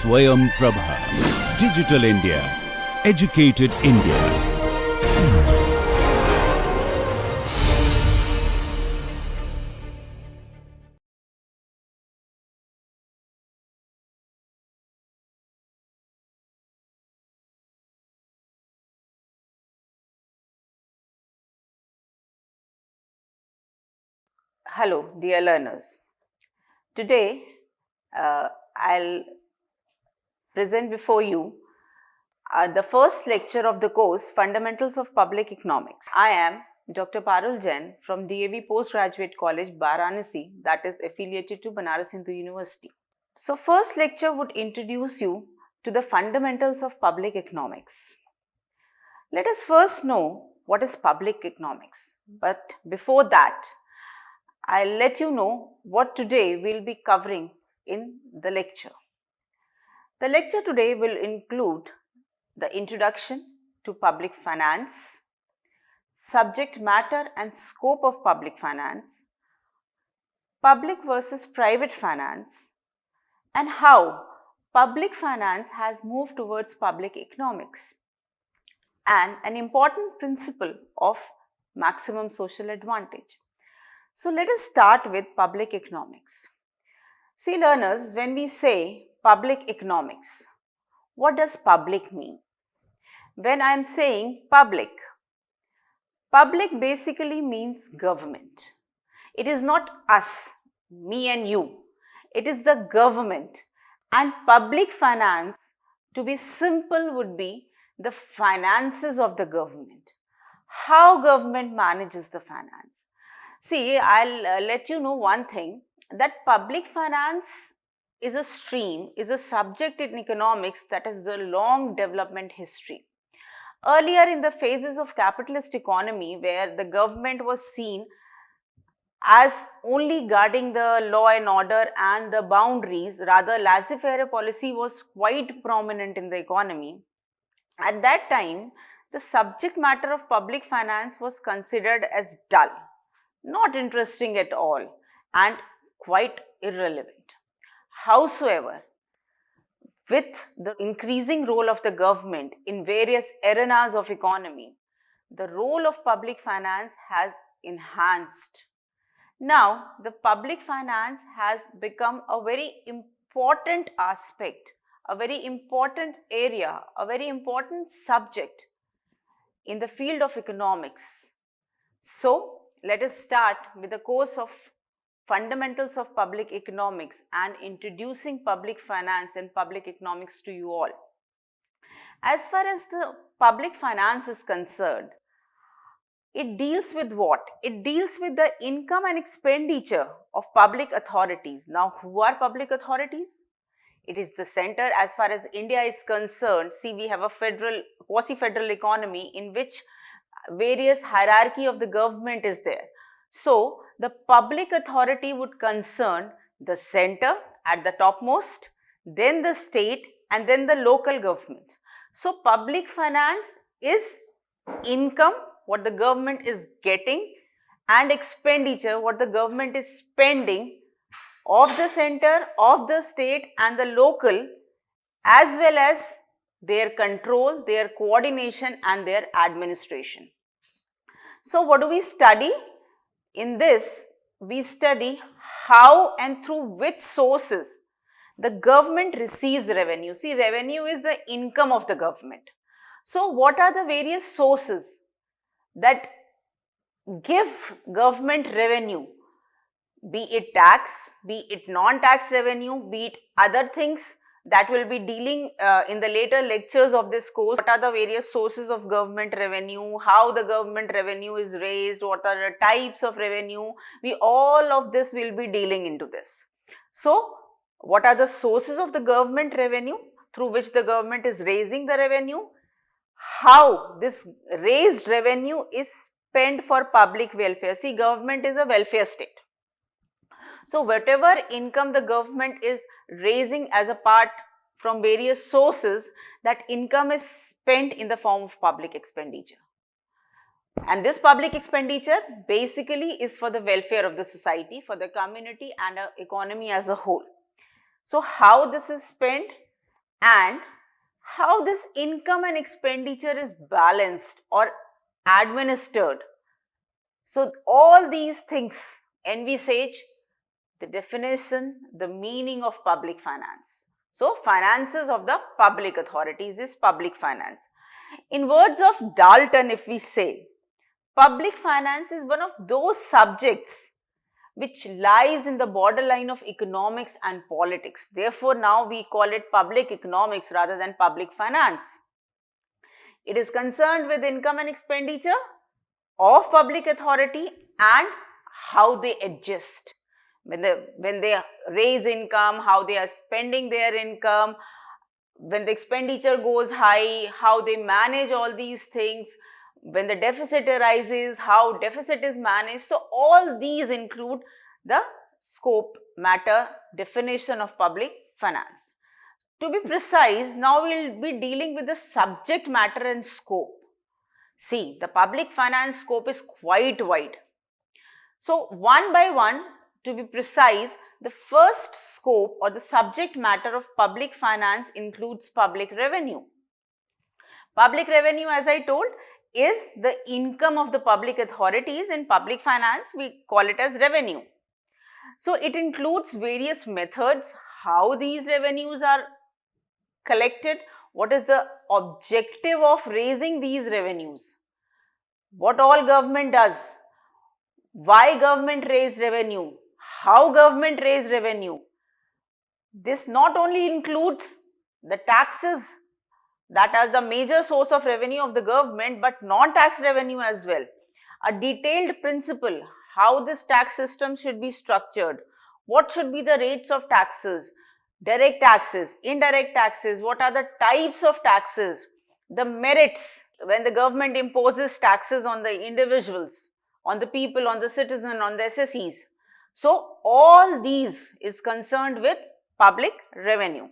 SwayamPrabha. Digital India. Educated India. Hello, dear learners. Today, I'll present before you the first lecture of the course, Fundamentals of Public Economics. I am Dr. Parul Jain from DAV Postgraduate College, Varanasi, that is affiliated to Banaras Hindu University. So, first lecture would introduce you to the fundamentals of public economics. Let us first know what is public economics. But before that, I'll let you know what today we'll be covering in the lecture. The lecture today will include the introduction to public finance, subject matter and scope of public finance, public versus private finance, and how public finance has moved towards public economics, and an important principle of maximum social advantage. So let us start with public economics. See learners, when we say public economics, what does public mean? When I am saying public basically means government. It is not us, me and you. It is the government. And public finance, to be simple, would be the finances of the government. How government manages the finance. See, I'll let you know one thing, that public finance is a stream, is a subject in economics that has the long development history. Earlier in the phases of capitalist economy, where the government was seen as only guarding the law and order and the boundaries, rather laissez-faire policy was quite prominent in the economy. At that time, the subject matter of public finance was considered as dull, not interesting at all, and quite irrelevant. Howsoever, with the increasing role of the government in various arenas of economy, the role of public finance has enhanced. Now, the public finance has become a very important aspect, a very important area, a very important subject in the field of economics. So, let us start with the course of Fundamentals of Public Economics and introducing public finance and public economics to you all. As far as the public finance is concerned, it deals with what? It deals with the income and expenditure of public authorities. Now, who are public authorities? It is the center. As far as India is concerned, see, we have a quasi-federal economy in which various hierarchy of the government is there. So, the public authority would concern the center at the topmost, then the state, and then the local government. So, public finance is income, what the government is getting, and expenditure, what the government is spending, of the center, of the state and the local, as well as their control, their coordination and their administration. So, what do we study? In this, we study how and through which sources the government receives revenue. See, revenue is the income of the government. So, what are the various sources that give government revenue? Be it tax, be it non-tax revenue, be it other things that will be dealing in the later lectures of this course. What are the various sources of government revenue, how the government revenue is raised, what are the types of revenue, all of this will be dealing into this. So, what are the sources of the government revenue through which the government is raising the revenue, how this raised revenue is spent for public welfare. See, government is a welfare state. So, whatever income the government is raising as a part from various sources, that income is spent in the form of public expenditure. And this public expenditure basically is for the welfare of the society, for the community and the economy as a whole. So, how this is spent and how this income and expenditure is balanced or administered. So all these things envisage the definition, the meaning of public finance. So finances of the public authorities is public finance. In words of Dalton, if we say, public finance is one of those subjects which lies in the borderline of economics and politics. Therefore, now we call it public economics rather than public finance. It is concerned with income and expenditure of public authority and how they adjust. When they raise income, how they are spending their income, when the expenditure goes high, how they manage all these things, when the deficit arises, how deficit is managed. So all these include the scope, matter, definition of public finance. To be precise, now we'll be dealing with the subject matter and scope. See, the public finance scope is quite wide. So one by one, to be precise, the first scope or the subject matter of public finance includes public revenue. Public revenue, as I told, is the income of the public authorities. In public finance, we call it as revenue. So it includes various methods, how these revenues are collected, what is the objective of raising these revenues, what all government does, why government raise revenue, how government raise revenue. This not only includes the taxes that are the major source of revenue of the government, but non-tax revenue as well. A detailed principle, how this tax system should be structured, what should be the rates of taxes, direct taxes, indirect taxes, what are the types of taxes, the merits when the government imposes taxes on the individuals, on the people, on the citizen, on the SSEs. So all these is concerned with public revenue.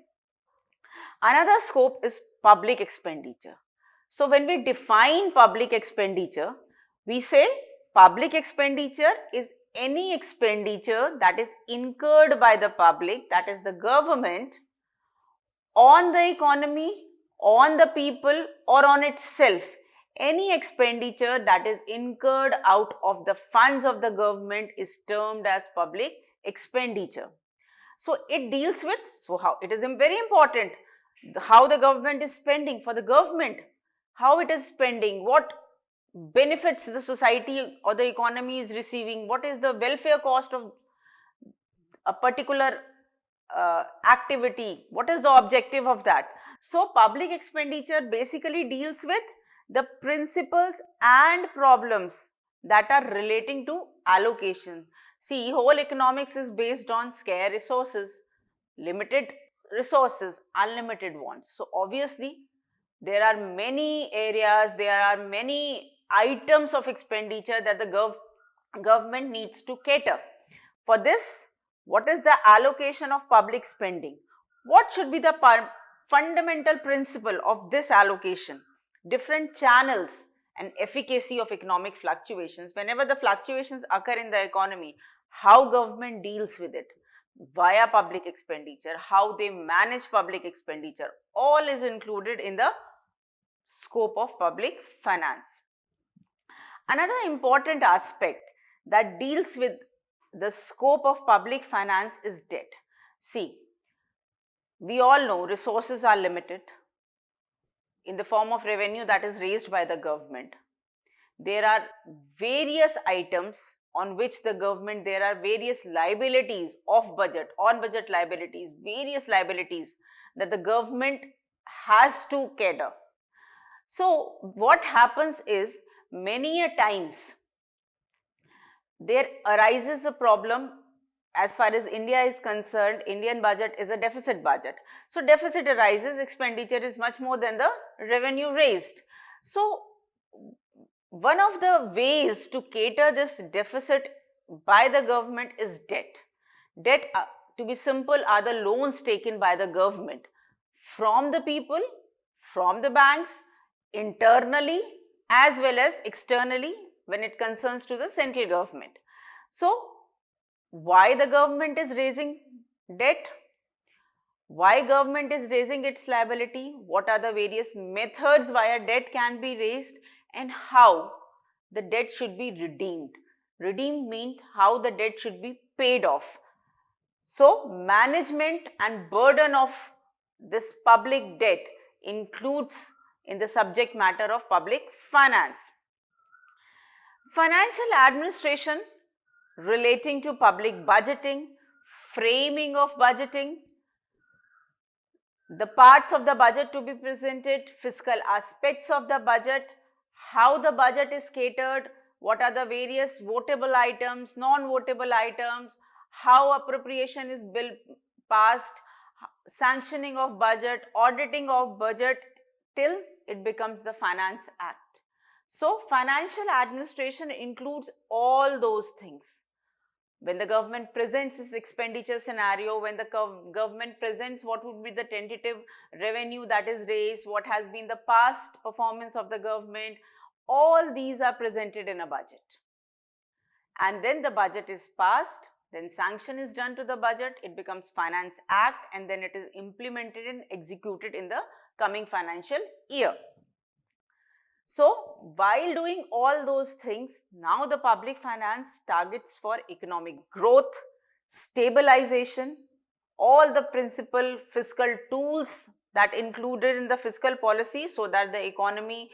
Another scope is public expenditure. So when we define public expenditure, we say public expenditure is any expenditure that is incurred by the public, that is the government, on the economy, on the people, or on itself. Any expenditure that is incurred out of the funds of the government is termed as public expenditure. So it deals with, how it is very important, how the government is spending. For the government, how it is spending, what benefits the society or the economy is receiving, what is the welfare cost of a particular activity, what is the objective of that. So public expenditure basically deals with the principles and problems that are relating to allocation. See, whole economics is based on scarce resources, limited resources, unlimited wants. So obviously there are many areas, there are many items of expenditure that the government needs to cater. For this, what is the allocation of public spending? What should be the fundamental principle of this allocation? Different channels and efficacy of economic fluctuations. Whenever the fluctuations occur in the economy, how government deals with it via public expenditure, how they manage public expenditure, all is included in the scope of public finance. Another important aspect that deals with the scope of public finance is debt. See, we all know resources are limited in the form of revenue that is raised by the government. There are various items on which the government, there are various liabilities of budget, on budget liabilities, various liabilities that the government has to cater. So what happens is, many a times there arises a problem. As far as India is concerned, Indian budget is a deficit budget. So deficit arises, expenditure is much more than the revenue raised. So one of the ways to cater this deficit by the government is debt. Debt, to be simple, are the loans taken by the government from the people, from the banks, internally as well as externally when it concerns to the central government. So why the government is raising debt? Why government is raising its liability, what are the various methods via debt can be raised, and how the debt should be redeemed. Redeemed means how the debt should be paid off. So, management and burden of this public debt includes in the subject matter of public finance. Financial administration relating to public budgeting, framing of budgeting, the parts of the budget to be presented, fiscal aspects of the budget, how the budget is catered, what are the various votable items, non-votable items, how appropriation is bill passed, sanctioning of budget, auditing of budget, till it becomes the Finance Act. So, financial administration includes all those things. When the government presents its expenditure scenario, when the government presents what would be the tentative revenue that is raised, what has been the past performance of the government, all these are presented in a budget. And then the budget is passed, then sanction is done to the budget, it becomes Finance Act, and then it is implemented and executed in the coming financial year. So, while doing all those things, now the public finance targets for economic growth, stabilization, all the principal fiscal tools that included in the fiscal policy so that the economy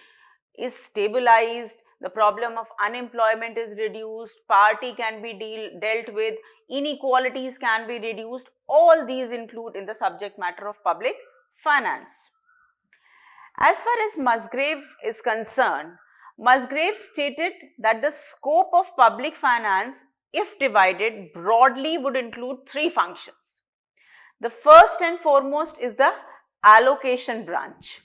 is stabilized, the problem of unemployment is reduced, poverty can be dealt with, inequalities can be reduced, all these include in the subject matter of public finance. As far as Musgrave is concerned, Musgrave stated that the scope of public finance, if divided broadly, would include three functions. The first and foremost is the allocation branch.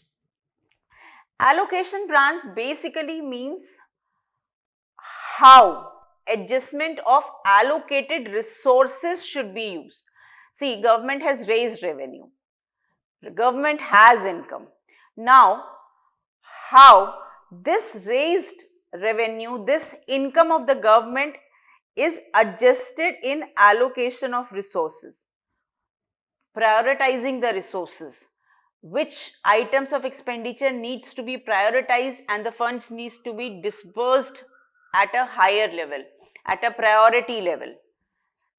Allocation branch basically means how adjustment of allocated resources should be used. See, government has raised revenue, the government has income. Now, how this raised revenue, this income of the government is adjusted in allocation of resources, prioritizing the resources, which items of expenditure needs to be prioritized and the funds needs to be disbursed at a higher level, at a priority level.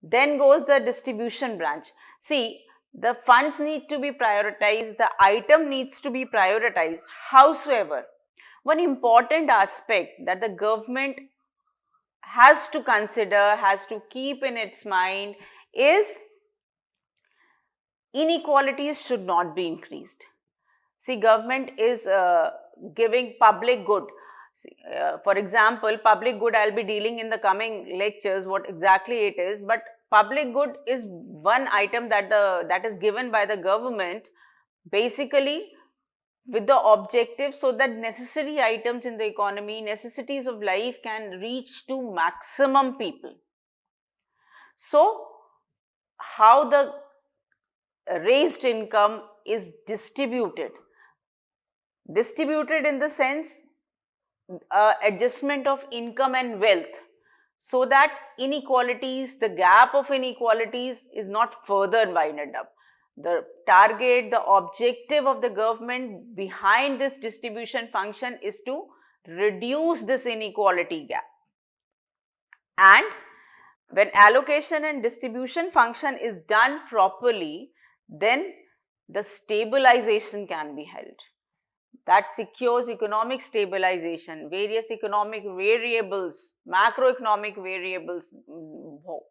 Then goes the distribution branch. See, the funds need to be prioritized, the item needs to be prioritized. Howsoever, one important aspect that the government has to consider, has to keep in its mind is inequalities should not be increased. See, government is giving public good. For example, public good, I'll be dealing in the coming lectures what exactly it is, but public good is one item that is given by the government basically with the objective so that necessary items in the economy, necessities of life can reach to maximum people. So, how the raised income is distributed in the sense adjustment of income and wealth so that inequalities, the gap of inequalities is not further widened up. The target, the objective of the government behind this distribution function is to reduce this inequality gap. And when allocation and distribution function is done properly, then the stabilization can be held. That secures economic stabilization, various economic variables, macroeconomic variables,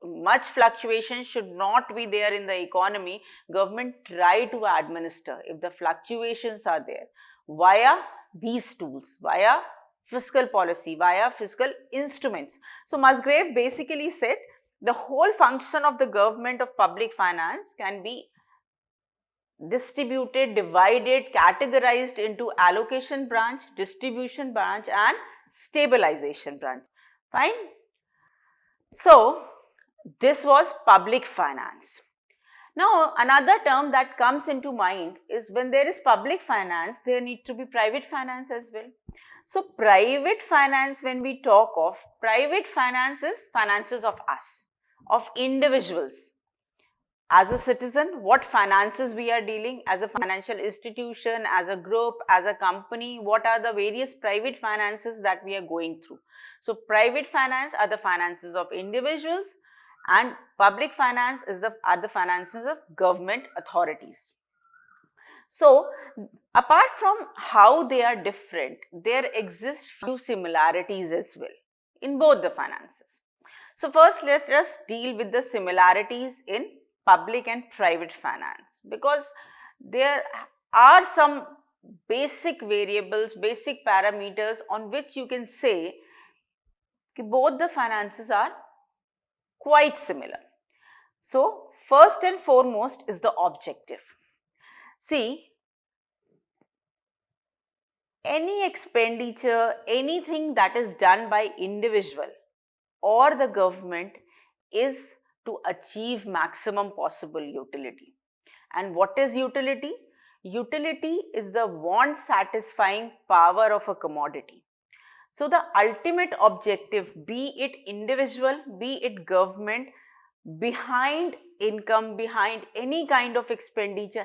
much fluctuation should not be there in the economy. Government try to administer if the fluctuations are there via these tools, via fiscal policy, via fiscal instruments. So, Musgrave basically said the whole function of the government of public finance can be distributed, divided, categorized into allocation branch, distribution branch and stabilization branch. Fine. So, this was public finance. Now, another term that comes into mind is when there is public finance, there need to be private finance as well. So, private finance, when we talk of, private finance is finances of us, of individuals. as a citizen, what finances we are dealing, as a financial institution, as a group, as a company, what are the various private finances that we are going through. So private finance are the finances of individuals, and public finance are the finances of government authorities. So apart from how they are different, there exist few similarities as well in both the finances. So first, let's just deal with the similarities in public and private finance, because there are some basic variables, basic parameters on which you can say that both the finances are quite similar. So first and foremost is the objective. See, any expenditure, anything that is done by individual or the government is to achieve maximum possible utility. And what is utility? Utility is the want satisfying power of a commodity. So the ultimate objective, be it individual, be it government, behind income, behind any kind of expenditure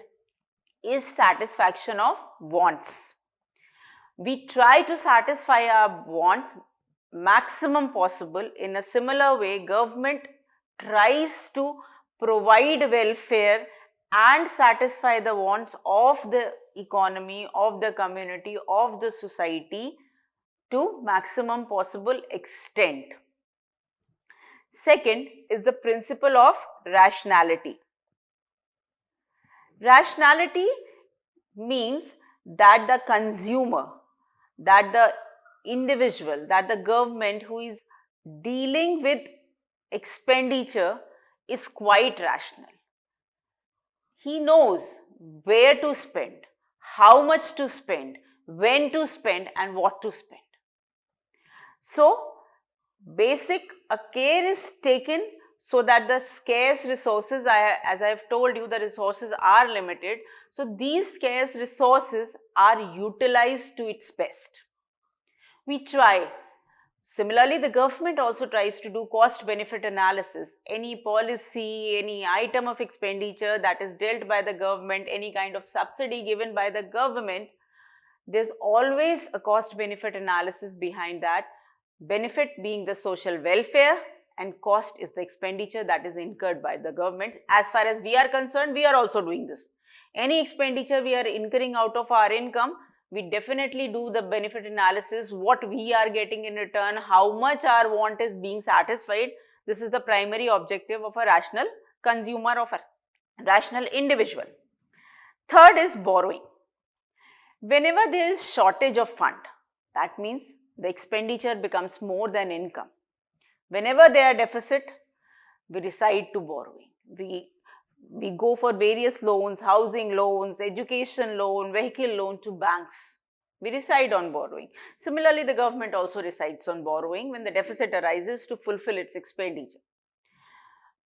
is satisfaction of wants. We try to satisfy our wants maximum possible. In a similar way, government tries to provide welfare and satisfy the wants of the economy, of the community, of the society to maximum possible extent. Second is the principle of rationality. Rationality means that the consumer, that the individual, that the government who is dealing with expenditure is quite rational. He knows where to spend, how much to spend, when to spend, and what to spend. So, basic care is taken so that the scarce resources, as I have told you, the resources are limited. So, these scarce resources are utilized to its best. We try. Similarly, the government also tries to do cost benefit analysis. Any policy, any item of expenditure that is dealt by the government, any kind of subsidy given by the government, there's always a cost benefit analysis behind that. Benefit being the social welfare and cost is the expenditure that is incurred by the government. As far as we are concerned, we are also doing this. Any expenditure we are incurring out of our income, we definitely do the benefit analysis, what we are getting in return, how much our want is being satisfied. This is the primary objective of a rational consumer, of a rational individual. Third is borrowing. Whenever there is shortage of fund, that means the expenditure becomes more than income. Whenever there are deficit, we decide to borrowing. We go for various loans, housing loans, education loan, vehicle loan to banks. We decide on borrowing. Similarly, the government also decides on borrowing when the deficit arises to fulfill its expenditure.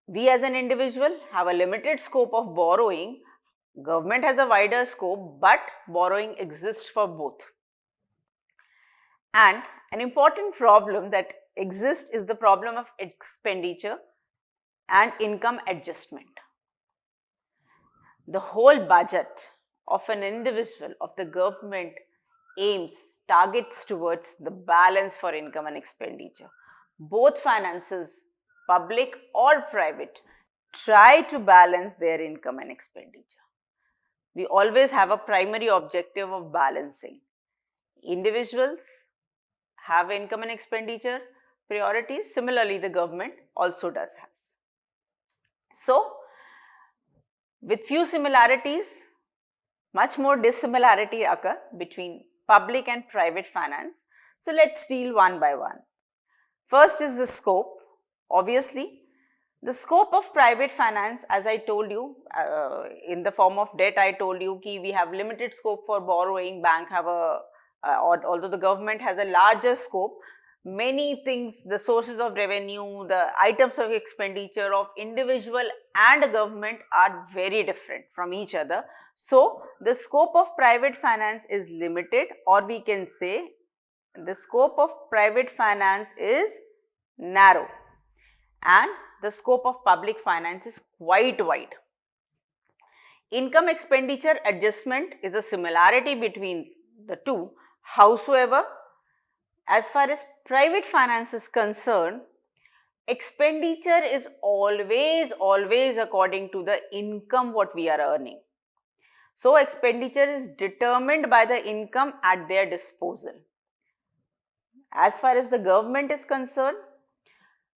We as an individual have a limited scope of borrowing. Government has a wider scope, but borrowing exists for both. And an important problem that exists is the problem of expenditure and income adjustment. The whole budget of an individual, of the government, targets towards the balance for income and expenditure. Both finances, public or private, try to balance their income and expenditure. We always have a primary objective of balancing. Individuals have income and expenditure priorities. Similarly, the government also has. So, with few similarities, much more dissimilarity occur between public and private finance. So, let's deal one by one. First is the scope. Obviously, the scope of private finance, as I told you, in the form of debt, I told you that we have limited scope for borrowing. Bank have although the government has a larger scope, many things, the sources of revenue, the items of expenditure of individual and government are very different from each other. So, the scope of private finance is limited, or we can say the scope of private finance is narrow and the scope of public finance is quite wide. Income expenditure adjustment is a similarity between the two. Howsoever, as far as private finance is concerned, expenditure is always according to the income what we are earning. So expenditure is determined by the income at their disposal. As far as the government is concerned,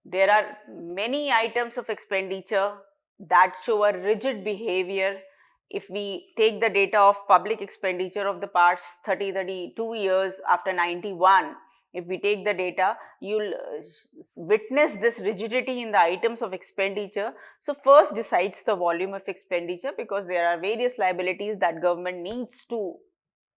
there are many items of expenditure that show a rigid behavior. If we take the data of public expenditure of the past 32 years after 91, if we take the data, you'll witness this rigidity in the items of expenditure. So first decides the volume of expenditure, because there are various liabilities that government needs to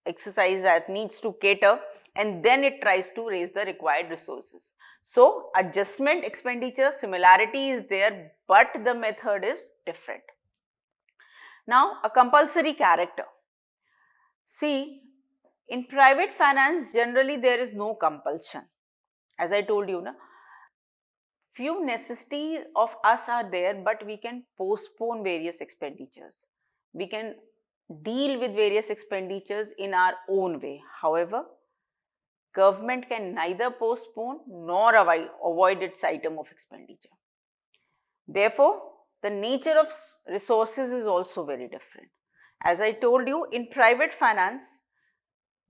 exercise, that needs to cater, and then it tries to raise the required resources. So adjustment expenditure similarity is there, but the method is different. Now a compulsory character. See, in private finance generally there is no compulsion. As I told you, few necessities of us are there, but we can postpone various expenditures. We can deal with various expenditures in our own way. However, government can neither postpone nor avoid its item of expenditure. Therefore, the nature of resources is also very different. As I told you, in private finance,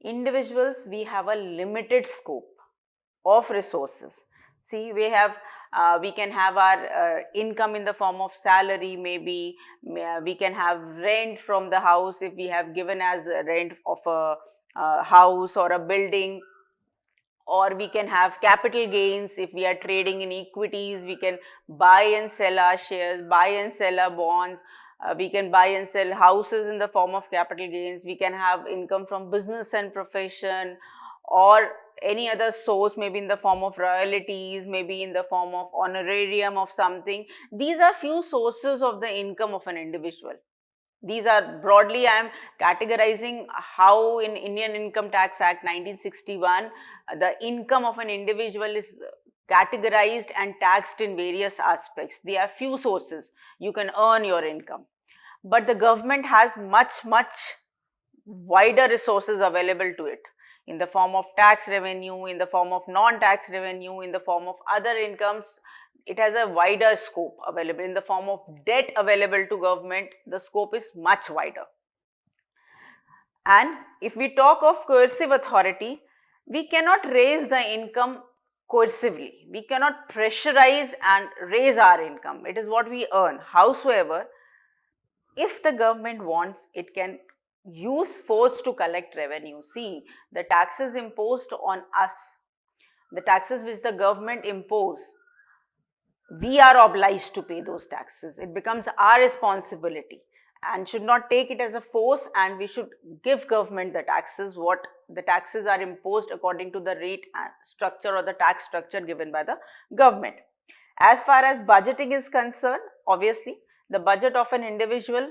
individuals, we have a limited scope of resources. See, we can have our income in the form of salary, maybe we can have rent from the house if we have given as rent of a house or a building, or we can have capital gains if we are trading in equities. We can buy and sell our shares, buy and sell our bonds. We can buy and sell houses in the form of capital gains. We can have income from business and profession, or any other source, maybe in the form of royalties, maybe in the form of honorarium of something. These are few sources of the income of an individual. These are broadly, I am categorizing how in Indian Income Tax Act 1961, the income of an individual is categorized and taxed in various aspects. There are few sources you can earn your income, but the government has much wider resources available to it, in the form of tax revenue, in the form of non-tax revenue, in the form of other incomes. It has a wider scope available. In the form of debt available to government, the scope is much wider. And if we talk of coercive authority, we cannot raise the income coercively. We cannot pressurize and raise our income. It is what we earn. Howsoever, if the government wants, it can use force to collect revenue. See, the taxes imposed on us, the taxes which the government impose, we are obliged to pay those taxes. It becomes our responsibility, and should not take it as a force, and we should give government the taxes. What the taxes are imposed according to the rate structure or the tax structure given by the government. As far as budgeting is concerned, obviously the budget of an individual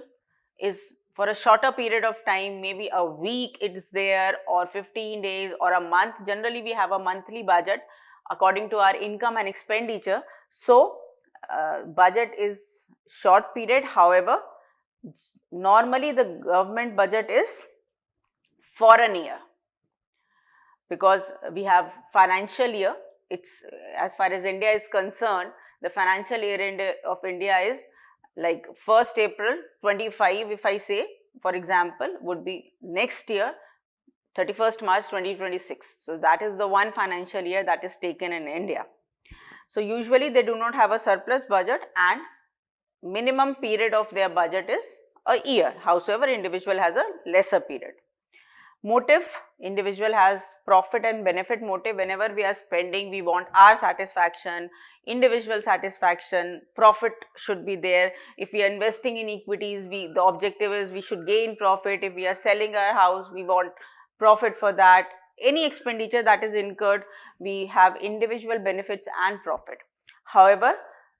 is for a shorter period of time, maybe a week it is there, or 15 days, or a month. Generally we have a monthly budget according to our income and expenditure. So budget is short period. However, normally the government budget is for an year, because we have financial year. It's, as far as India is concerned, the financial year of India is like 1st April 25, if I say, for example, would be next year 31st March 2026. So that is the one financial year that is taken in India. So usually they do not have a surplus budget, and minimum period of their budget is a year. Howsoever, individual has a lesser period. Motive, individual has profit and benefit motive. Whenever we are spending, we want our satisfaction, individual satisfaction, profit should be there. If we are investing in equities, the objective is we should gain profit. If we are selling our house, we want profit for that. Any expenditure that is incurred, we have individual benefits and profit. However,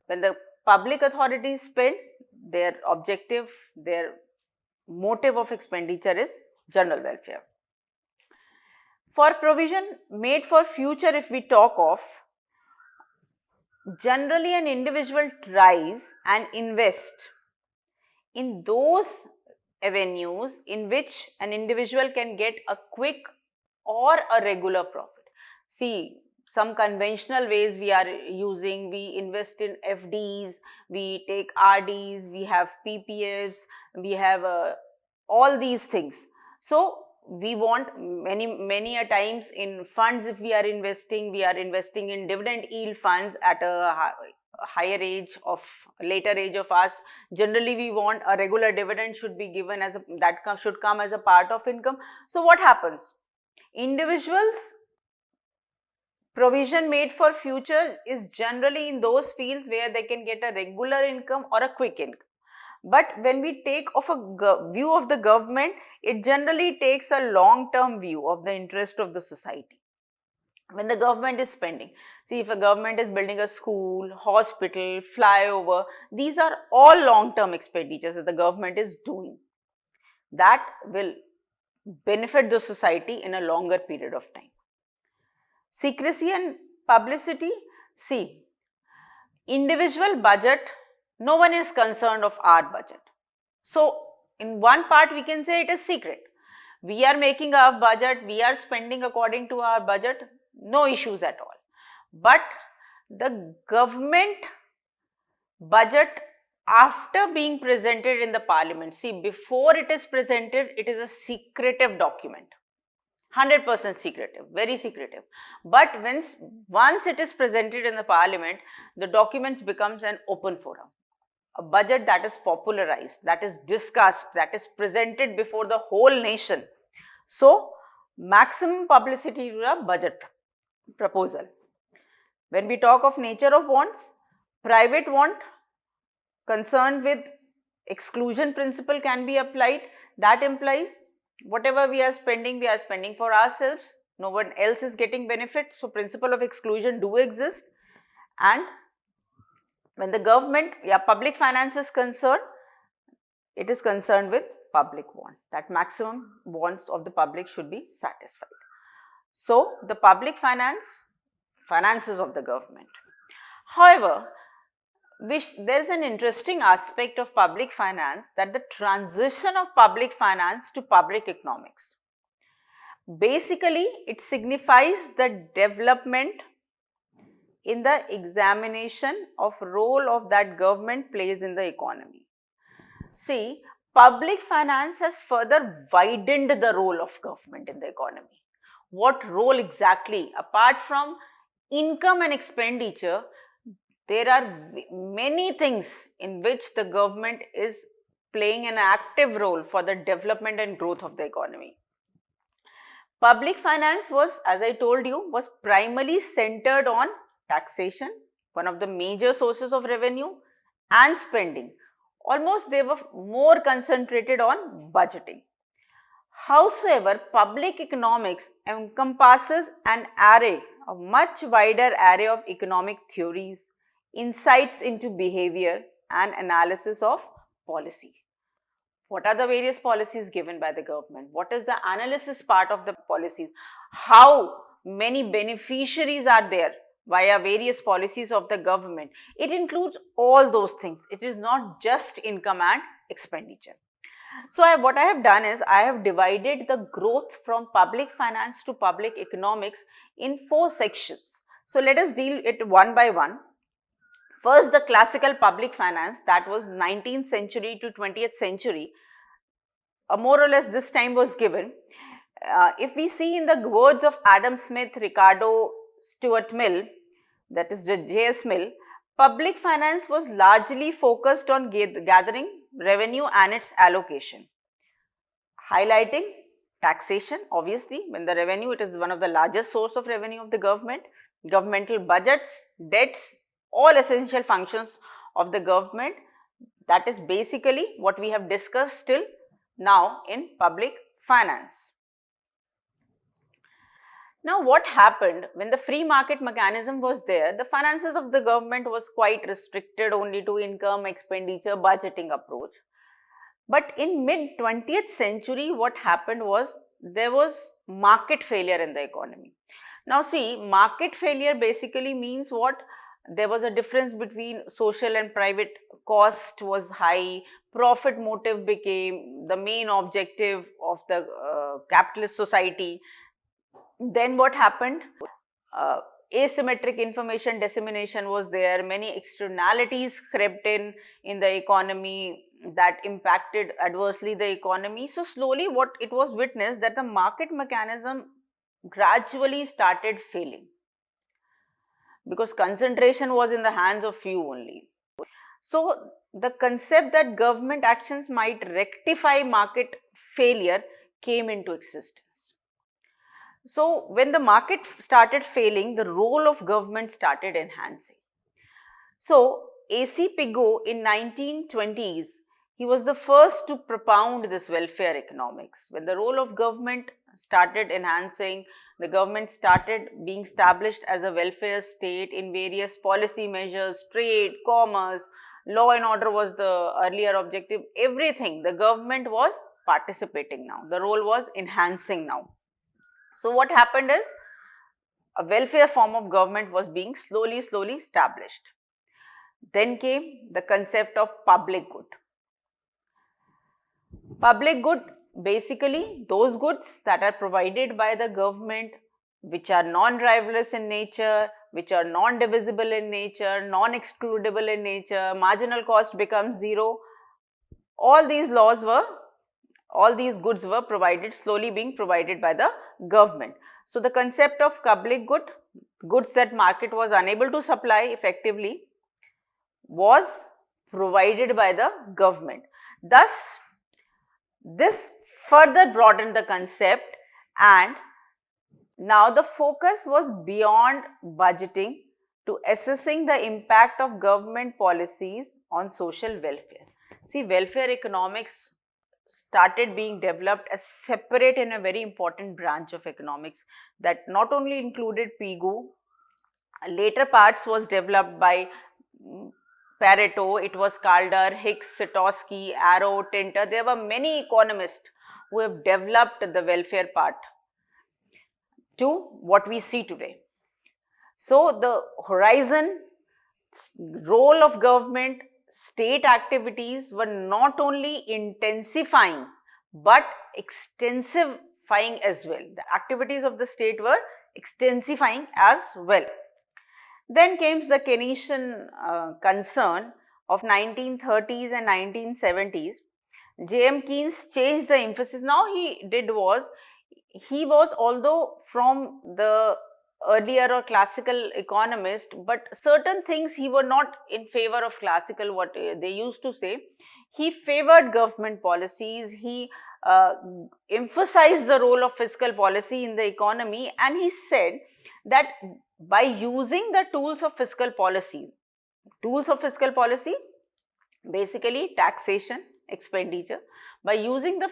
when the public authorities spend, their objective, their motive of expenditure is general welfare. For provision made for future, if we talk of, generally an individual tries and invest in those avenues in which an individual can get a quick or a regular profit. See, some conventional ways we are using, we invest in FDs, we take RDs, we have PPFs, we have all these things. So we want many a times in funds, if we are investing in dividend yield funds at a higher age of later age of us. Generally we want a regular dividend should be given as should come as a part of income. So what happens? Individuals provision made for future is generally in those fields where they can get a regular income or a quick income. But when we take of a view of the government, it generally takes a long-term view of the interest of the society. When the government is spending, see, if a government is building a school, hospital, flyover, these are all long-term expenditures that the government is doing. That will benefit the society in a longer period of time. Secrecy and publicity, see, individual budget, no one is concerned of our budget. So in one part we can say it is secret. We are making our budget, we are spending according to our budget, no issues at all. But the government budget after being presented in the parliament, see, before it is presented, it is a secretive document. 100% secretive, very secretive. But once it is presented in the parliament, the documents becomes an open forum. A budget that is popularized, that is discussed, that is presented before the whole nation. So, maximum publicity to a budget proposal. When we talk of nature of wants, private want concerned with exclusion principle can be applied. That implies whatever we are spending for ourselves. No one else is getting benefit. So, principle of exclusion do exist. And when the government, public finance is concerned, it is concerned with public want, that maximum wants of the public should be satisfied. So, the public finances of the government. However, there is an interesting aspect of public finance, that the transition of public finance to public economics. Basically, it signifies the development in the examination of role of that government plays in the economy. See, public finance has further widened the role of government in the economy. What role exactly? Apart from income and expenditure, there are many things in which the government is playing an active role for the development and growth of the economy. Public finance was, as I told you, was primarily centered on taxation, one of the major sources of revenue, and spending. Almost they were more concentrated on budgeting. Howsoever, public economics encompasses an array, a much wider array of economic theories, insights into behavior, and analysis of policy. What are the various policies given by the government? What is the analysis part of the policies? How many beneficiaries are there via various policies of the government? It includes all those things. It is not just income and expenditure. So, what I have done is, I have divided the growth from public finance to public economics in 4 sections. So, let us deal it one by one. First, the classical public finance, that was 19th century to 20th century, more or less this time was given. If we see in the words of Adam Smith, Ricardo Stuart Mill, that is J.S. Mill, public finance was largely focused on gathering revenue and its allocation, highlighting taxation. Obviously, when the revenue, it is one of the largest source of revenue of the government, governmental budgets, debts, all essential functions of the government. That is basically what we have discussed till now in public finance. Now, what happened when the free market mechanism was there? The finances of the government was quite restricted only to income, expenditure, budgeting approach. But in mid 20th century, what happened was, there was market failure in the economy. Now see, market failure basically means what? There was a difference between social and private. Cost was high, profit motive became the main objective of the capitalist society. Then what happened? uh, Asymmetric information dissemination was there. Many externalities crept in the economy that impacted adversely the economy. So slowly what it was witnessed, that the market mechanism gradually started failing, because concentration was in the hands of few only. So the concept that government actions might rectify market failure came into existence. So when the market started failing, the role of government started enhancing. So A.C. Pigot in 1920s, he was the first to propound this welfare economics. When the role of government started enhancing, the government started being established as a welfare state in various policy measures, trade, commerce, law and order was the earlier objective. Everything, the government was participating now. The role was enhancing now. So what happened is, a welfare form of government was being slowly established. Then came the concept of public good. Public good, basically those goods that are provided by the government, which are non-rivalrous in nature, which are non-divisible in nature, non-excludable in nature, marginal cost becomes zero. All these goods were provided, slowly being provided by the government. So the concept of public good, goods that market was unable to supply effectively, was provided by the government. Thus, this further broadened the concept, and now the focus was beyond budgeting to assessing the impact of government policies on social welfare. See, welfare economics started being developed as separate and a very important branch of economics that not only included Pigot. Later parts was developed by Pareto, it was Calder, Hicks, Sitosky, Arrow, Tinter. There were many economists who have developed the welfare part to what we see today. So the horizon, role of government, state activities were not only intensifying but extensifying as well. The activities of the state were extensifying as well. Then came the Keynesian concern of 1930s and 1970s. J.M. Keynes changed the emphasis. Now he did was, he was, although from the earlier or classical economist, but certain things he were not in favor of classical, what they used to say. He favored government policies, he emphasized the role of fiscal policy in the economy, and he said that by using the tools of fiscal policy, basically taxation, expenditure, by using the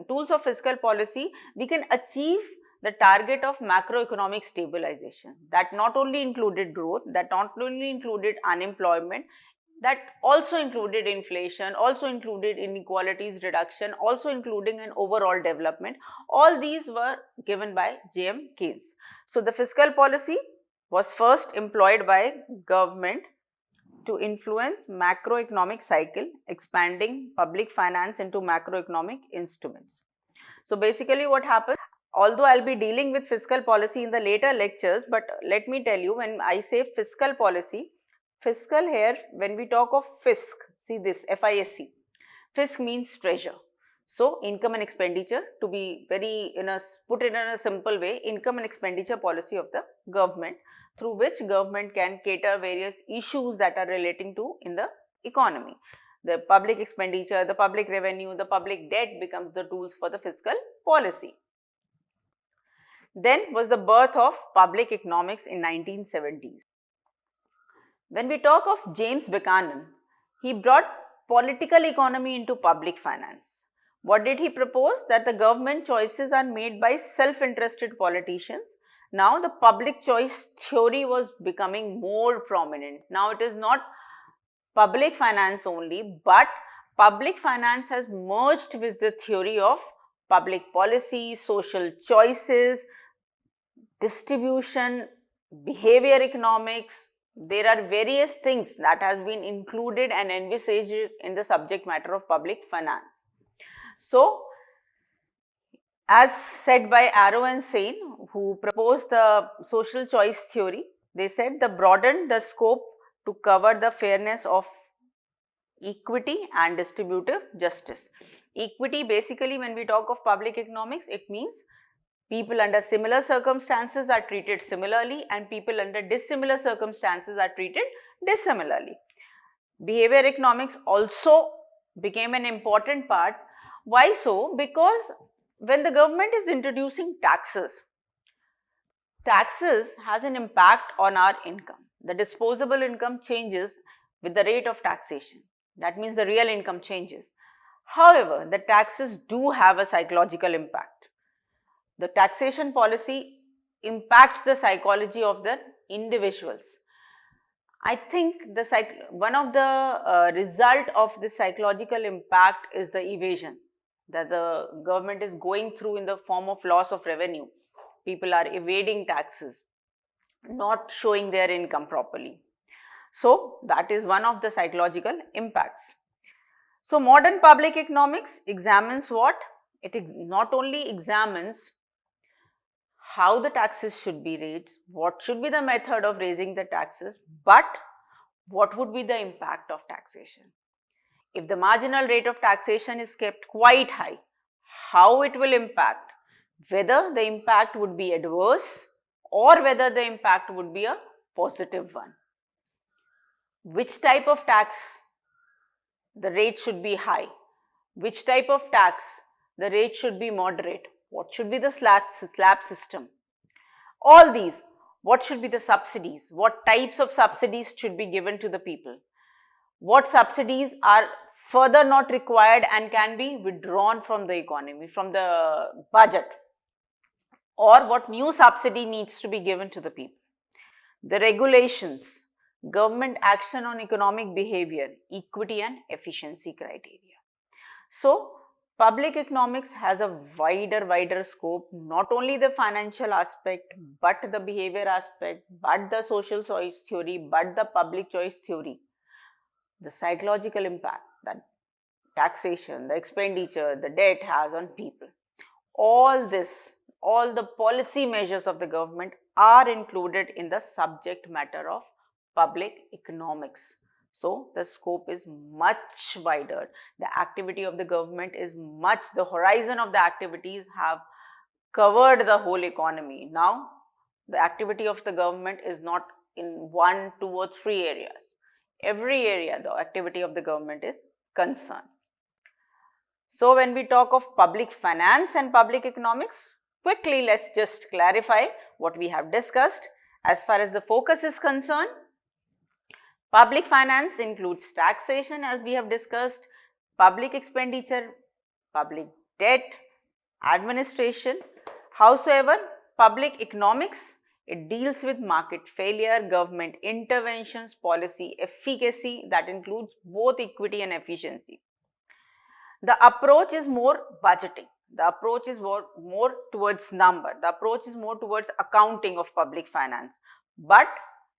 tools of fiscal policy, we can achieve the target of macroeconomic stabilization. That not only included growth, that not only included unemployment, that also included inflation, also included inequalities reduction, also including an overall development. All these were given by J.M. Keynes. So the fiscal policy was first employed by government to influence macroeconomic cycle, expanding public finance into macroeconomic instruments. So basically what happens, although I'll be dealing with fiscal policy in the later lectures, but let me tell you, when I say fiscal policy, fiscal here, when we talk of fisc, see this, FISC, fisc means treasure. So income and expenditure, to be very put it in a simple way, income and expenditure policy of the government, through which government can cater various issues that are relating to in the economy. The public expenditure, the public revenue, the public debt becomes the tools for the fiscal policy. Then was the birth of public economics in 1970s. When we talk of James Buchanan, he brought political economy into public finance. What did he propose? That the government choices are made by self-interested politicians. Now the public choice theory was becoming more prominent. Now it is not public finance only, but public finance has merged with the theory of public policy, social choices, distribution, behavior economics, There are various things that has been included and envisaged in the subject matter of public finance. So, as said by Arrow and Sain, who proposed the social choice theory, they said the broadened the scope to cover the fairness of equity and distributive justice. Equity, basically, when we talk of public economics, it means people under similar circumstances are treated similarly and people under dissimilar circumstances are treated dissimilarly. Behavior economics also became an important part. Why so? Because when the government is introducing taxes, taxes has an impact on our income. The disposable income changes with the rate of taxation. That means the real income changes. However, the taxes do have a psychological impact. The taxation policy impacts the psychology of the individuals. I think one of the result of this psychological impact is the evasion that the government is going through in the form of loss of revenue. People are evading taxes, not showing their income properly. So that is one of the psychological impacts. So modern public economics examines what? It not only examines how the taxes should be raised, what should be the method of raising the taxes, but what would be the impact of taxation. If the marginal rate of taxation is kept quite high, how it will impact, whether the impact would be adverse or whether the impact would be a positive one. Which type of tax the rate should be high, which type of tax the rate should be moderate, what should be the slab system. All these, what should be the subsidies, what types of subsidies should be given to the people, what subsidies are further not required and can be withdrawn from the economy, from the budget, or what new subsidy needs to be given to the people. The regulations, government action on economic behavior, equity and efficiency criteria. So, public economics has a wider scope, not only the financial aspect, but the behavior aspect, but the social choice theory, but the public choice theory. The psychological impact that taxation, the expenditure, the debt has on people. All this, all the policy measures of the government are included in the subject matter of public economics. So the scope is much wider. The activity of the government is the horizon of the activities have covered the whole economy. Now, the activity of the government is not in 1, 2 or 3 areas. Every area the activity of the government is concerned. So when we talk of public finance and public economics, quickly let's just clarify what we have discussed. As far as the focus is concerned, public finance includes taxation, as we have discussed, public expenditure, public debt, administration. Howsoever, public economics, it deals with market failure, government interventions, policy efficacy, that includes both equity and efficiency. The approach is more budgeting. The approach is more towards number. The approach is more towards accounting of public finance. But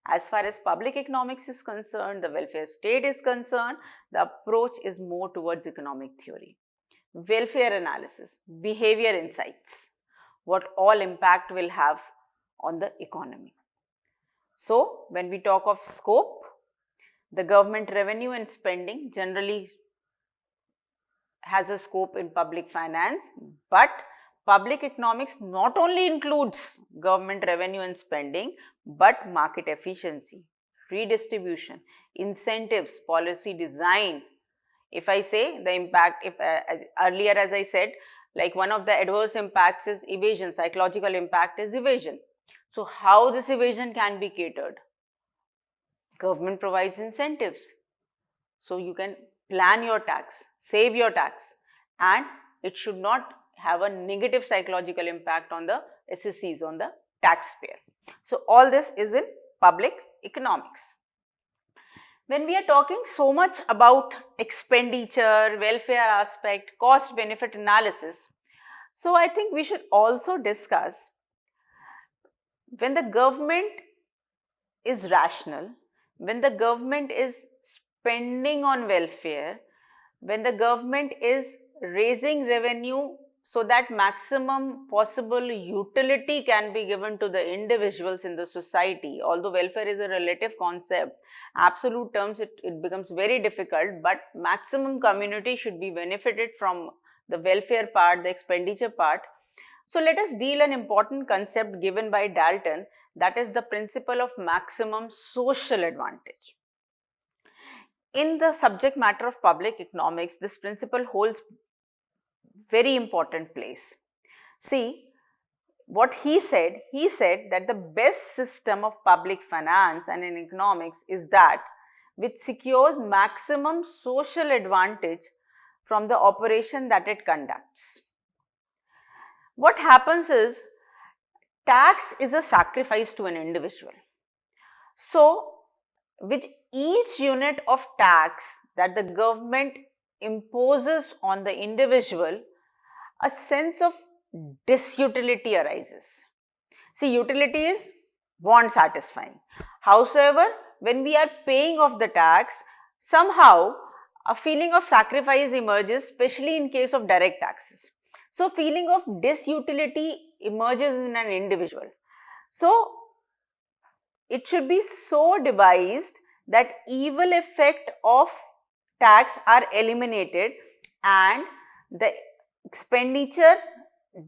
as far as public economics is concerned, the welfare state is concerned, the approach is more towards economic theory. Welfare analysis, behavior insights, what all impact will have on the economy. So, when we talk of scope, the government revenue and spending generally has a scope in public finance, but public economics not only includes government revenue and spending, but market efficiency, redistribution, incentives, policy design. If I say the impact, earlier as I said, like one of the adverse impacts is evasion, psychological impact is evasion. So how this evasion can be catered? Government provides incentives. So you can plan your tax, save your tax, and it should not have a negative psychological impact on the SSCs, on the taxpayer. So all this is in public economics. When we are talking so much about expenditure, welfare aspect, cost benefit analysis, so I think we should also discuss when the government is rational, when the government is spending on welfare, when the government is raising revenue so that maximum possible utility can be given to the individuals in the society, although welfare is a relative concept, absolute terms it becomes very difficult, but maximum community should be benefited from the welfare part, the expenditure part. So let us deal an important concept given by Dalton, that is the principle of maximum social advantage. In the subject matter of public economics, this principle holds very important place. See, what he said that the best system of public finance and in economics is that which secures maximum social advantage from the operation that it conducts. What happens is, tax is a sacrifice to an individual. So, with each unit of tax that the government imposes on the individual, a sense of disutility arises. See, utility is want satisfying. Howsoever, when we are paying off the tax, somehow a feeling of sacrifice emerges, especially in case of direct taxes. So, feeling of disutility emerges in an individual. So, it should be so devised that evil effect of tax are eliminated and the expenditure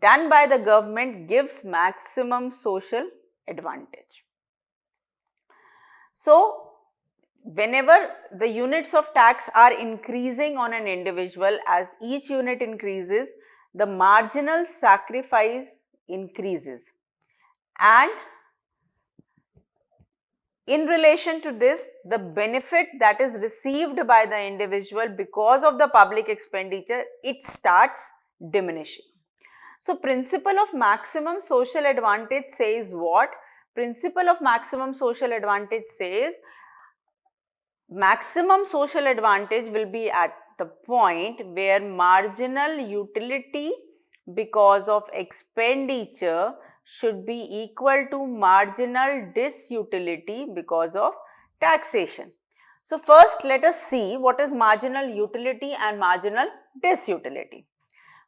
done by the government gives maximum social advantage. So, whenever the units of tax are increasing on an individual, as each unit increases, the marginal sacrifice increases, and in relation to this, the benefit that is received by the individual because of the public expenditure, it starts diminishing. So, principle of maximum social advantage says what? Principle of maximum social advantage says maximum social advantage will be at the point where marginal utility because of expenditure should be equal to marginal disutility because of taxation. So, first let us see what is marginal utility and marginal disutility.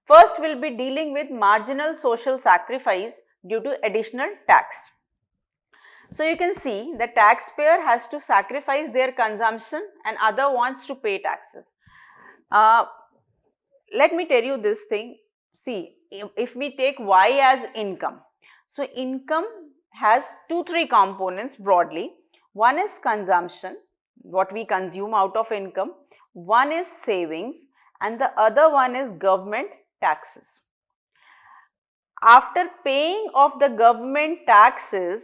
First, we will be dealing with marginal social sacrifice due to additional tax. So, you can see the taxpayer has to sacrifice their consumption and other wants to pay taxes. Let me tell you this thing. See, if we take Y as income, so income has 2-3 components broadly. One is consumption, what we consume out of income. One is savings and the other one is government taxes. After paying of the government taxes,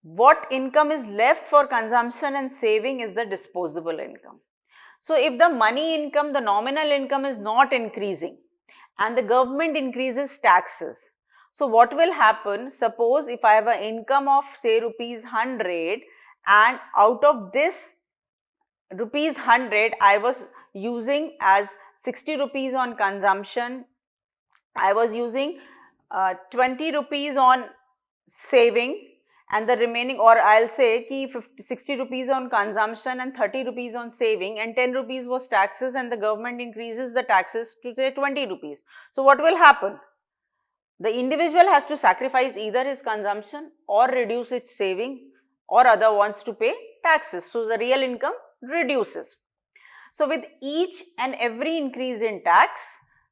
what income is left for consumption and saving is the disposable income. So, if the money income, the nominal income is not increasing and the government increases taxes, so what will happen? Suppose if I have an income of say rupees 100 and out of this rupees 100 I was using as 60 rupees on consumption, I was using 20 rupees on saving and the remaining, or I'll say ki 60 rupees on consumption and 30 rupees on saving and 10 rupees was taxes and the government increases the taxes to say 20 rupees. So, what will happen? The individual has to sacrifice either his consumption or reduce its saving or other wants to pay taxes. So, the real income reduces. So, with each and every increase in tax,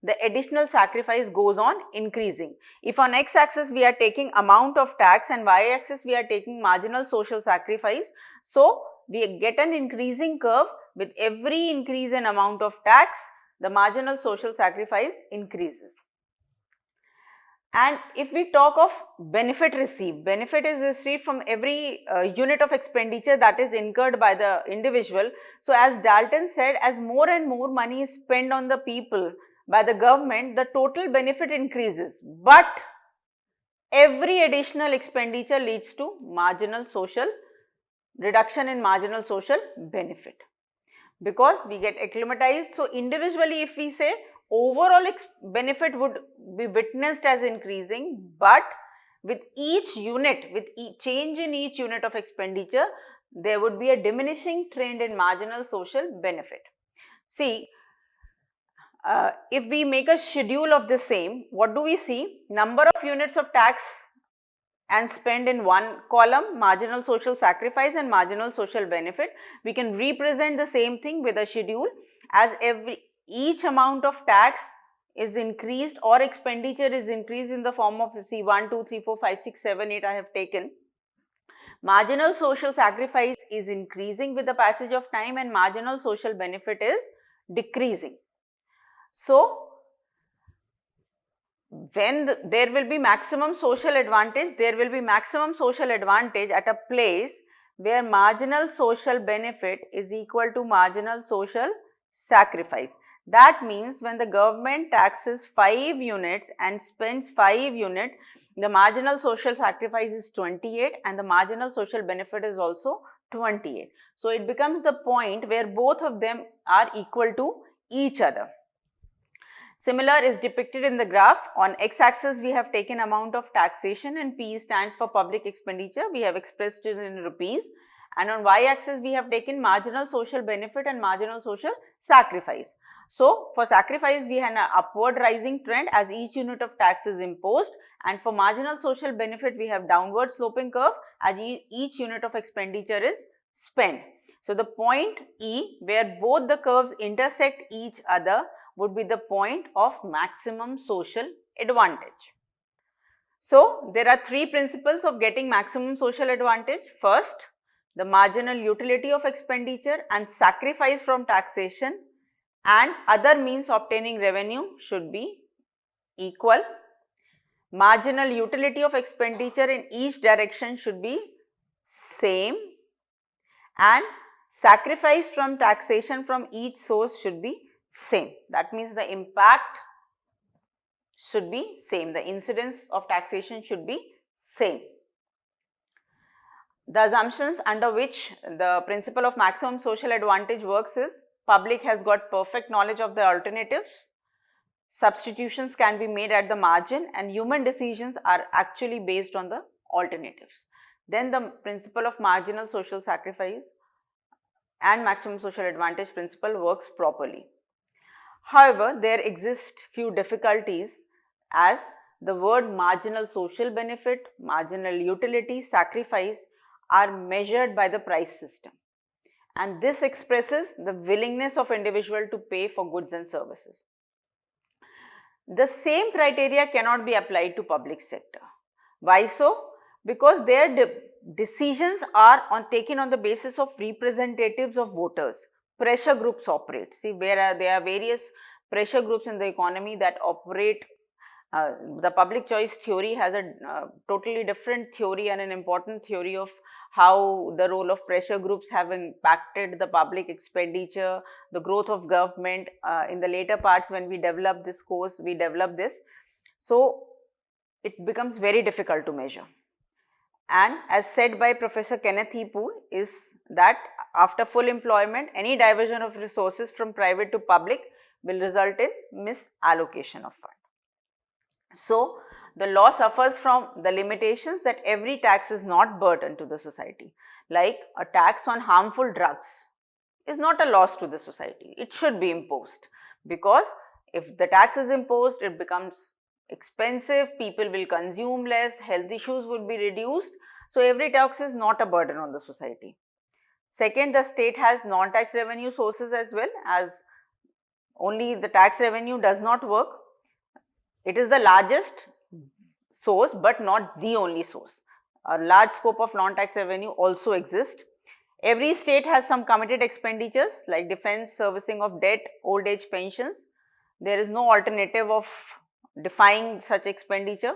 the additional sacrifice goes on increasing. If on x axis we are taking amount of tax and y axis we are taking marginal social sacrifice, so we get an increasing curve. With every increase in amount of tax, the marginal social sacrifice increases. And if we talk of benefit is received from every unit of expenditure that is incurred by the individual. So, as Dalton said, as more and more money is spent on the people by the government, the total benefit increases, but every additional expenditure leads to marginal social reduction in marginal social benefit because we get acclimatized. So, individually if we say overall benefit would be witnessed as increasing, but with each unit, with change in each unit of expenditure, there would be a diminishing trend in marginal social benefit. See, if we make a schedule of the same, what do we see? Number of units of tax and spend in one column, marginal social sacrifice and marginal social benefit. We can represent the same thing with a schedule, as each amount of tax is increased or expenditure is increased in the form of, see, 1, 2, 3, 4, 5, 6, 7, 8 I have taken. Marginal social sacrifice is increasing with the passage of time and marginal social benefit is decreasing. So, when there will be maximum social advantage, there will be maximum social advantage at a place where marginal social benefit is equal to marginal social sacrifice. That means when the government taxes 5 units and spends 5 units, the marginal social sacrifice is 28 and the marginal social benefit is also 28. So, it becomes the point where both of them are equal to each other. Similar is depicted in the graph. On x-axis we have taken amount of taxation and P stands for public expenditure. We have expressed it in rupees, and on y-axis we have taken marginal social benefit and marginal social sacrifice. So, for sacrifice we have an upward rising trend as each unit of tax is imposed, and for marginal social benefit we have downward sloping curve as each unit of expenditure is spent. So, the point E where both the curves intersect each other would be the point of maximum social advantage. So, there are 3 principles of getting maximum social advantage. First, the marginal utility of expenditure and sacrifice from taxation and other means obtaining revenue should be equal. Marginal utility of expenditure in each direction should be same, and sacrifice from taxation from each source should be same. That means the impact should be same, the incidence of taxation should be same. The assumptions under which the principle of maximum social advantage works is public has got perfect knowledge of the alternatives, substitutions can be made at the margin, and human decisions are actually based on the alternatives. Then the principle of marginal social sacrifice and maximum social advantage principle works properly. However, there exist few difficulties as the word marginal social benefit, marginal utility, sacrifice are measured by the price system, and this expresses the willingness of individual to pay for goods and services. The same criteria cannot be applied to public sector. Why so? Because their decisions are taken on the basis of representatives of voters. Pressure groups operate. See, there are various pressure groups in the economy that operate. The public choice theory has a totally different theory and an important theory of how the role of pressure groups have impacted the public expenditure, the growth of government. In the later parts when we develop this course, we develop this. So, it becomes very difficult to measure. And as said by Professor Kenneth E. Poole is that after full employment, any diversion of resources from private to public will result in misallocation of fund. So, the law suffers from the limitations that every tax is not burden to the society. Like a tax on harmful drugs is not a loss to the society. It should be imposed, because if the tax is imposed, it becomes expensive, people will consume less, health issues would be reduced. So, every tax is not a burden on the society. Second, the state has non-tax revenue sources as well, as only the tax revenue does not work. It is the largest source but not the only source. A large scope of non-tax revenue also exists. Every state has some committed expenditures like defense, servicing of debt, old age pensions. There is no alternative of defying such expenditure,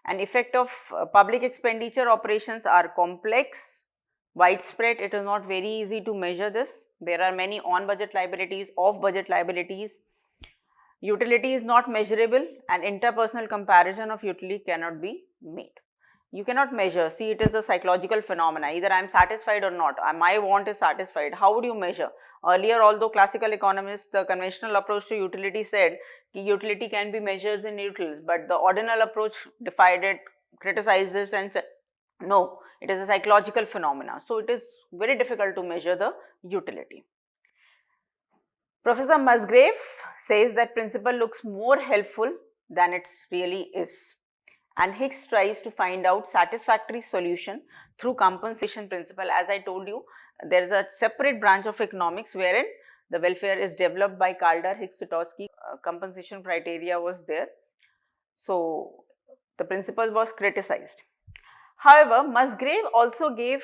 and effect of public expenditure operations are complex, widespread. It is not very easy to measure this. There are many on-budget liabilities, off-budget liabilities. Utility is not measurable, and interpersonal comparison of utility cannot be made. You cannot measure. See, it is a psychological phenomena. Either I am satisfied or not. My want is satisfied. How would you measure? Earlier, although classical economists, the conventional approach to utility said utility can be measured in utils, but the ordinal approach defied it, criticized it, and said No, it is a psychological phenomena. So it is very difficult to measure the utility. Professor Musgrave says that principle looks more helpful than it really is. And Hicks tries to find out satisfactory solution through compensation principle. As I told you, there is a separate branch of economics wherein the welfare is developed by Calder, Hicks, Sitowski. Compensation criteria was there. So the principle was criticized. However, Musgrave also gave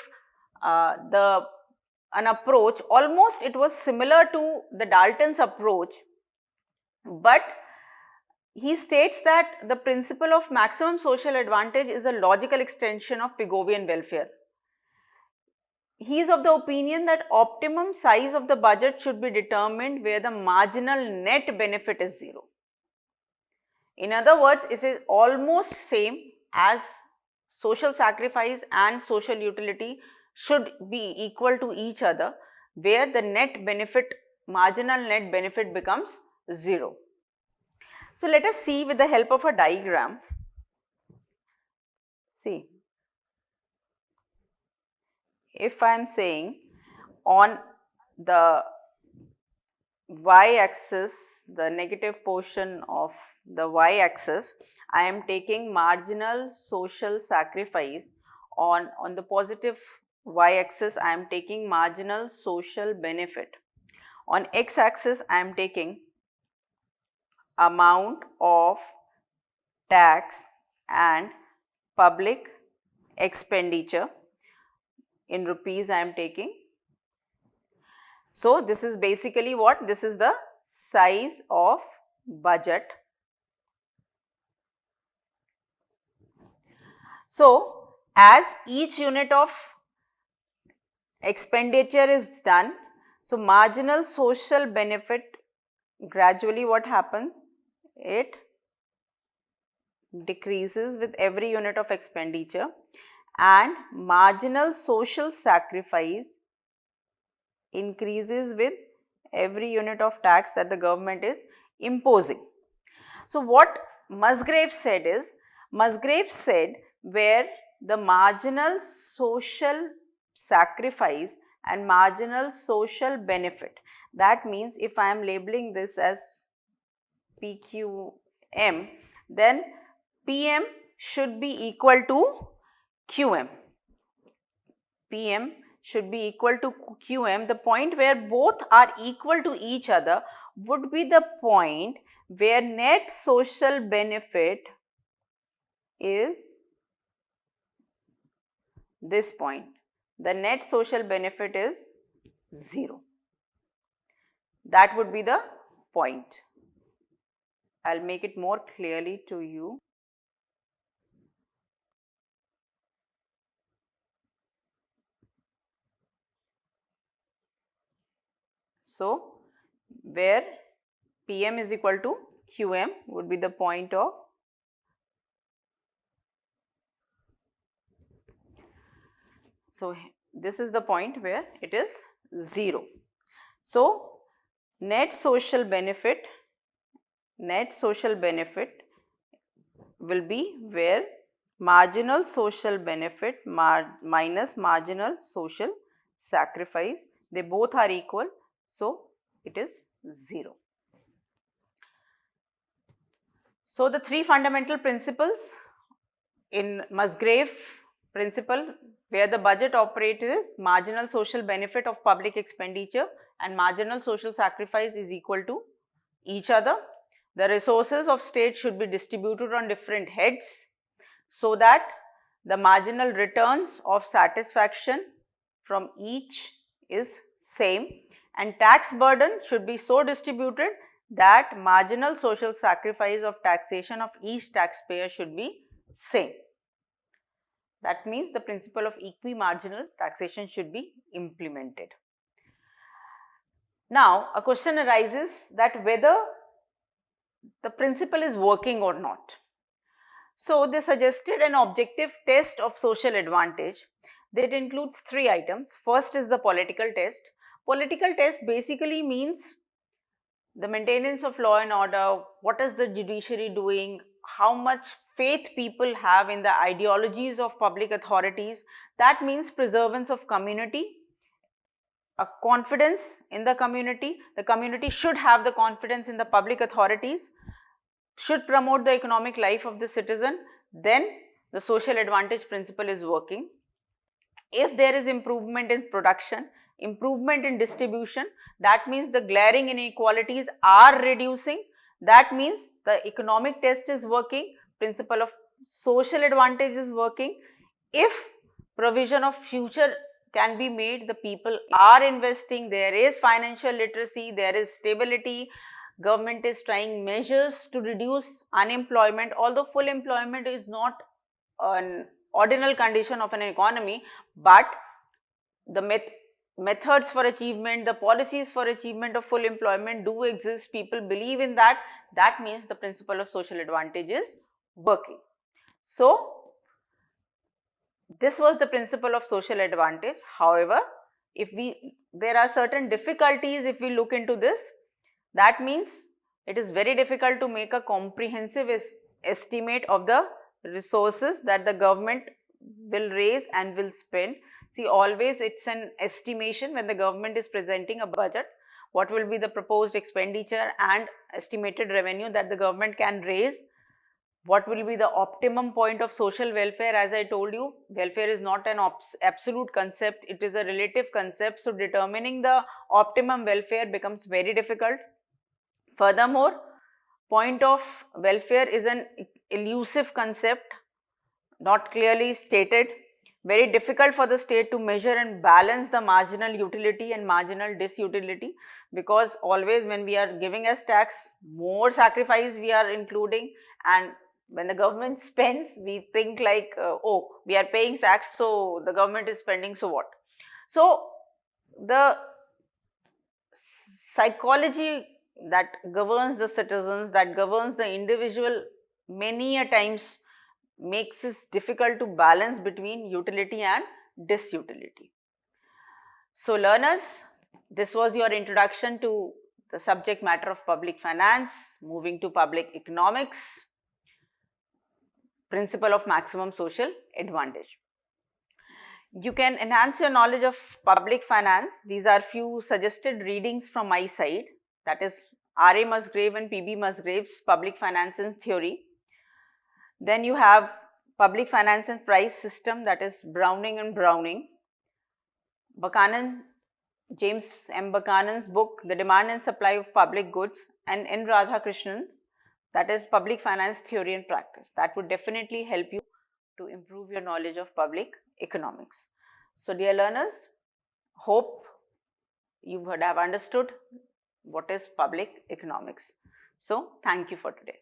an approach, almost it was similar to the Dalton's approach, but he states that the principle of maximum social advantage is a logical extension of Pigovian welfare. He is of the opinion that optimum size of the budget should be determined where the marginal net benefit is zero. In other words, it is almost same as social sacrifice and social utility should be equal to each other, where the net benefit, marginal net benefit becomes zero. So let us see with the help of a diagram. See, if I am saying on the y-axis, the negative portion of the y-axis, I am taking marginal social sacrifice. On the positive y-axis, I am taking marginal social benefit. On x-axis, I am taking amount of tax and public expenditure. In rupees, I am taking. So this is basically what? This is the size of budget. So as each unit of expenditure is done, so marginal social benefit, gradually what happens? It decreases with every unit of expenditure, and marginal social sacrifice increases with every unit of tax that the government is imposing. So what Musgrave said is, Musgrave said where the marginal social sacrifice and marginal social benefit, that means if I am labeling this as PQM, then PM should be equal to QM. PM should be equal to QM. The point where both are equal to each other would be the point where net social benefit is this point. The net social benefit is 0. That would be the point. I'll make it more clearly to you. So, where PM is equal to QM would be the point of this is the point where it is 0. So, net social benefit will be where marginal social benefit minus marginal social sacrifice, they both are equal, so it is 0. So the three fundamental principles in Musgrave principle, where the budget operates is marginal social benefit of public expenditure and marginal social sacrifice is equal to each other. The resources of state should be distributed on different heads so that the marginal returns of satisfaction from each is same, and tax burden should be so distributed that marginal social sacrifice of taxation of each taxpayer should be same. That means the principle of equi-marginal taxation should be implemented. Now, a question arises that whether the principle is working or not. So, they suggested an objective test of social advantage that includes 3 items. First is the political test. Political test basically means the maintenance of law and order, what is the judiciary doing, how much faith people have in the ideologies of public authorities. That means preservance of community, a confidence in the community. The community should have the confidence in the public authorities, should promote the economic life of the citizen. Then the social advantage principle is working. If there is improvement in production, improvement in distribution, that means the glaring inequalities are reducing. That means the economic test is working, principle of social advantage is working. If provision of future can be made, the people are investing, there is financial literacy, there is stability, government is trying measures to reduce unemployment, although full employment is not an ordinal condition of an economy, but the methods for achievement, the policies for achievement of full employment do exist. People believe in that. That means the principle of social advantage is working. So this was the principle of social advantage. However, there are certain difficulties if we look into this. That means it is very difficult to make a comprehensive estimate of the resources that the government will raise and will spend. See, always it's an estimation when the government is presenting a budget, what will be the proposed expenditure and estimated revenue that the government can raise. What will be the optimum point of social welfare? As I told you, welfare is not an absolute concept, it is a relative concept. So determining the optimum welfare becomes very difficult. Furthermore, point of welfare is an elusive concept, not clearly stated, very difficult for the state to measure and balance the marginal utility and marginal disutility, because always when we are giving as tax, more sacrifice we are including, and when the government spends, we think like, oh, we are paying tax, so the government is spending, so what? So the psychology that governs the citizens, that governs the individual, many a times makes it difficult to balance between utility and disutility. So learners, this was your introduction to the subject matter of public finance. Moving to public economics, principle of maximum social advantage. You can enhance your knowledge of public finance. These are few suggested readings from my side, that is R.A. Musgrave and P.B. Musgrave's Public Finance and Theory. Then you have Public Finance and Price System, that is Browning and Browning. Buchanan, James M. Buchanan's book, The Demand and Supply of Public Goods, and N. Radhakrishnan's, that is Public Finance Theory and Practice. That would definitely help you to improve your knowledge of public economics. So dear learners, hope you would have understood what is public economics. So thank you for today.